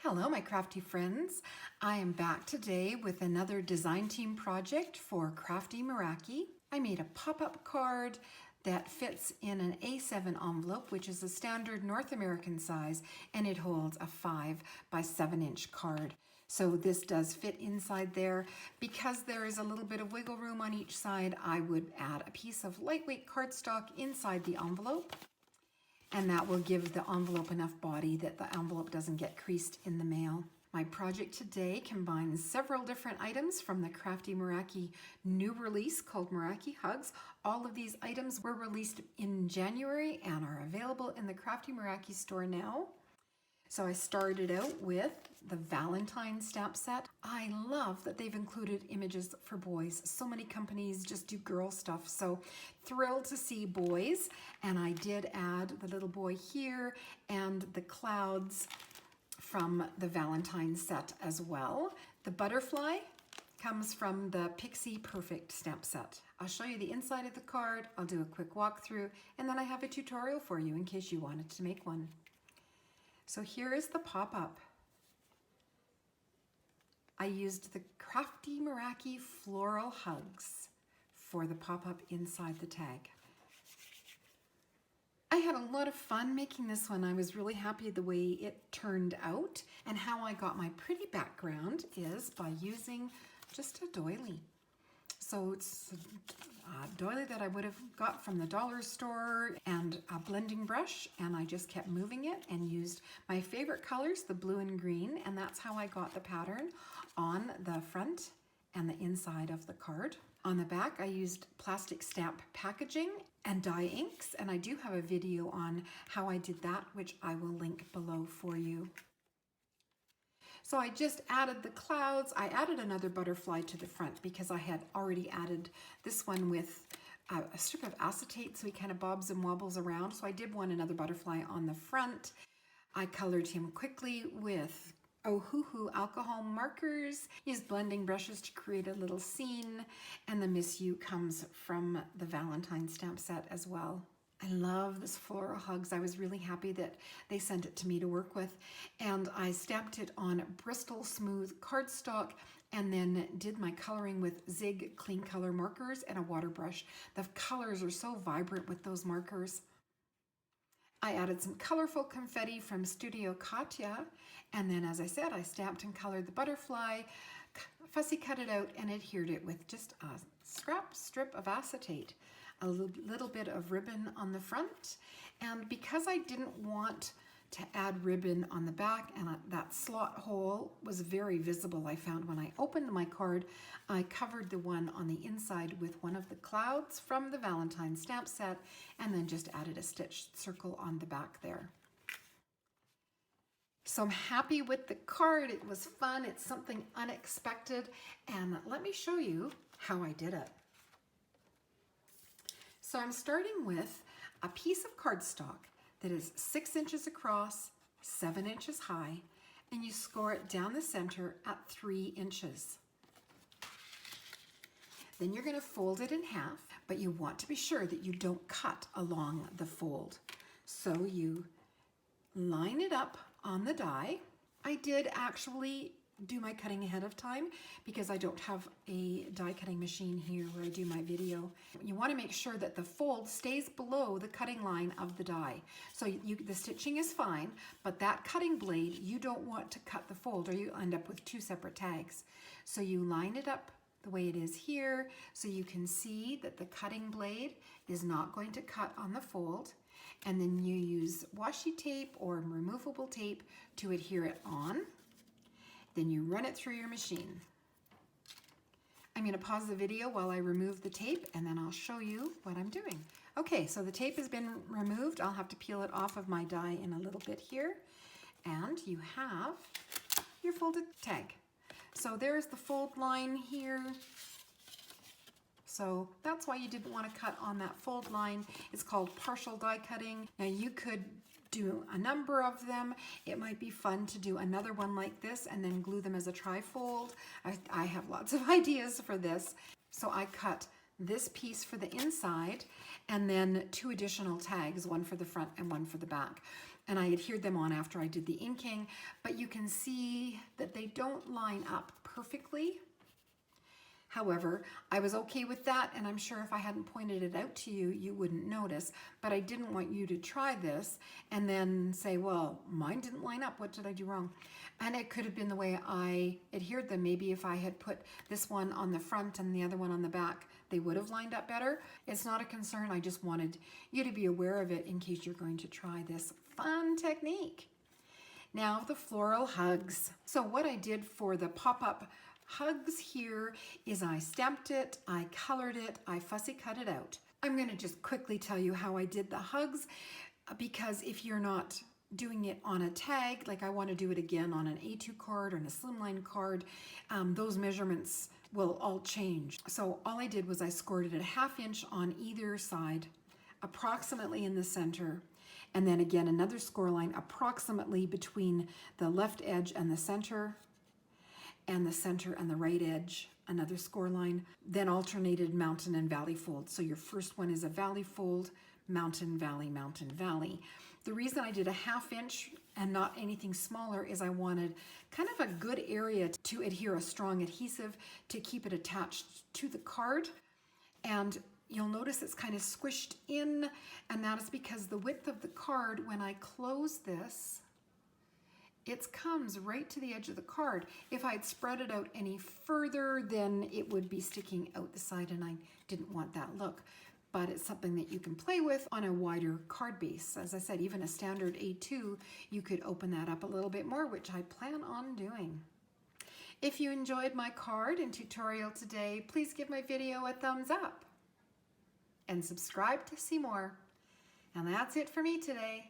Hello, my crafty friends. I am back today with another design team project for Crafty Meraki. I made a pop-up card that fits in an A7 envelope, which is a standard North American size, and it holds a 5 by 7 inch card. So this does fit inside there. Because there is a little bit of wiggle room on each side, I would add a piece of lightweight cardstock inside the envelope. And that will give the envelope enough body that the envelope doesn't get creased in the mail. My project today combines several different items from the Crafty Meraki new release called Meraki Hugs. All of these items were released in January and are available in the Crafty Meraki store now. So I started out with the Valentine stamp set. I love that they've included images for boys. So many companies just do girl stuff, so thrilled to see boys. And I did add the little boy here and the clouds from the Valentine set as well. The butterfly comes from the Pixie Perfect stamp set. I'll show you the inside of the card, I'll do a quick walkthrough, and then I have a tutorial for you in case you wanted to make one. So here is the pop-up. I used the Crafty Meraki Floral Hugs for the pop-up inside the tag. I had a lot of fun making this one. I was really happy the way it turned out, and how I got my pretty background is by using just a doily. So it's a doily that I would have got from the dollar store and a blending brush, and I just kept moving it and used my favorite colors, the blue and green, and that's how I got the pattern on the front and the inside of the card. On the back, I used plastic stamp packaging and dye inks, and I do have a video on how I did that, which I will link below for you. So I just added the clouds. I added another butterfly to the front because I had already added this one with a strip of acetate, so he kind of bobs and wobbles around. So I did want another butterfly on the front. I colored him quickly with Ohuhu alcohol markers, used blending brushes to create a little scene, and the Miss You comes from the Valentine stamp set as well. I love this Floral Hugs. I was really happy that they sent it to me to work with, and I stamped it on Bristol Smooth cardstock and then did my coloring with Zig Clean Color markers and a water brush. The colors are so vibrant with those markers. I added some colorful confetti from Studio Katya, and then, as I said, I stamped and colored the butterfly, fussy cut it out, and adhered it with just a strip of acetate. A little bit of ribbon on the front, and because I didn't want to add ribbon on the back, and that slot hole was very visible, I found when I opened my card, I covered the one on the inside with one of the clouds from the Valentine stamp set, and then just added a stitched circle on the back there. So I'm happy with the card. It was fun. It's something unexpected, and let me show you how I did it. So I'm starting with a piece of cardstock that is 6 inches across, 7 inches high, and you score it down the center at 3 inches. Then you're going to fold it in half, but you want to be sure that you don't cut along the fold. So you line it up on the die. I did actually do my cutting ahead of time because I don't have a die cutting machine here where I do my video. You want to make sure that the fold stays below the cutting line of the die. So the stitching is fine, but that cutting blade, you don't want to cut the fold or you end up with 2 separate tags. So you line it up the way it is here so you can see that the cutting blade is not going to cut on the fold, and then you use washi tape or removable tape to adhere it on. Then you run it through your machine. I'm going to pause the video while I remove the tape, and then I'll show you what I'm doing. Okay, so the tape has been removed. I'll have to peel it off of my die in a little bit here. And you have your folded tag. So there's the fold line here. So that's why you didn't want to cut on that fold line. It's called partial die cutting. Now you could do a number of them. It might be fun to do another one like this and then glue them as a trifold. I have lots of ideas for this. So I cut this piece for the inside and then 2 additional tags, one for the front and one for the back. and I adhered them on after I did the inking, but you can see that they don't line up perfectly. However, I was okay with that, and I'm sure if I hadn't pointed it out to you, you wouldn't notice. But I didn't want you to try this and then say, well, mine didn't line up. What did I do wrong? And it could have been the way I adhered them. Maybe if I had put this one on the front and the other one on the back, they would have lined up better. It's not a concern. I just wanted you to be aware of it in case you're going to try this fun technique. Now the floral hugs. So what I did for the pop-up hugs here is I stamped it, I colored it, I fussy cut it out. I'm going to just quickly tell you how I did the hugs, because if you're not doing it on a tag, like I want to do it again on an A2 card or on a slimline card, those measurements will all change. So all I did was I scored it at 1/2 inch on either side, approximately in the center, and then again another score line approximately between the left edge and the center and the right edge, another score line, then alternated mountain and valley fold. So your first one is a valley fold, mountain, valley, mountain, valley. The reason I did a 1/2 inch and not anything smaller is I wanted kind of a good area to adhere a strong adhesive to keep it attached to the card. And you'll notice it's kind of squished in, and that is because the width of the card, when I close this, it comes right to the edge of the card. If I had spread it out any further, then it would be sticking out the side, and I didn't want that look. But it's something that you can play with on a wider card base. As I said, even a standard A2, you could open that up a little bit more, which I plan on doing. If you enjoyed my card and tutorial today, please give my video a thumbs up and subscribe to see more. And that's it for me today.